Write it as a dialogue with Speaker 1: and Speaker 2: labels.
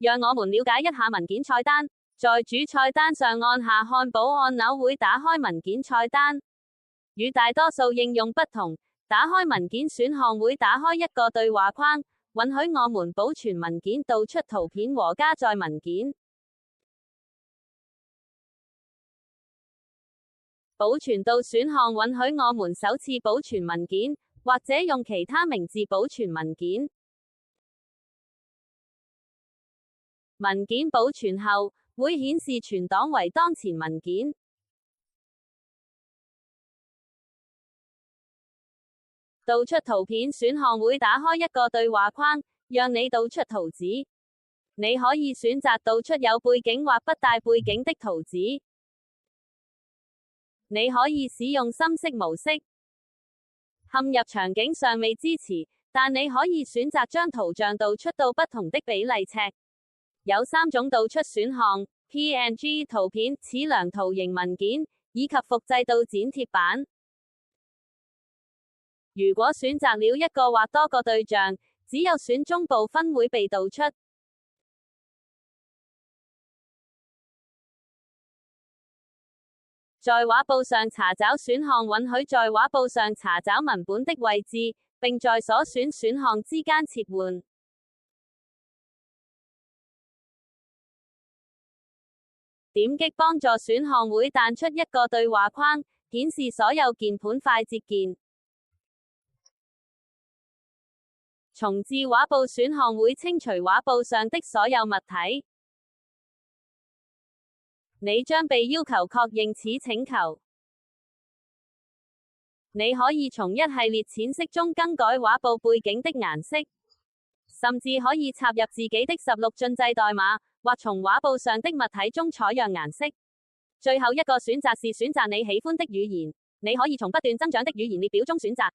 Speaker 1: 讓我們了解一下文件菜單。在主菜單上按下漢堡按鈕會打開文件菜單。與大多數應用不同，打開文件選項會打開一個對話框，允許我們保存文件、導出圖片和加載文件。保存到選項允許我們首次保存文件，或者用其他名字保存文件。文件保存後，會顯示全檔為當前文件。導出圖片選項會打開一個對話框，讓你導出圖紙。你可以選擇導出有背景或不帶背景的圖紙。你可以使用深色模式。嵌入場景尚未支持，但你可以選擇將圖像導出到不同的比例尺。有3種導出選項 ：PNG 圖片、矢量圖形文件，以及複製到剪貼板。如果選擇了一個或多個對象，只有選中部分會被導出。在畫布上查找選項允許在畫布上查找文本的位置，並在所選選項之間切換。點擊幫助選項會彈出一個對話框，顯示所有鍵盤快捷鍵。重置畫布選項會清除畫布上的所有物體。你將被要求確認此請求。你可以從一系列淺色中更改畫布背景的顏色，甚至可以插入自己的16進制代碼，或從畫布上的物體中採樣顏色。最後一個選擇是選擇你喜歡的語言。你可以從不斷增長的語言列表中選擇。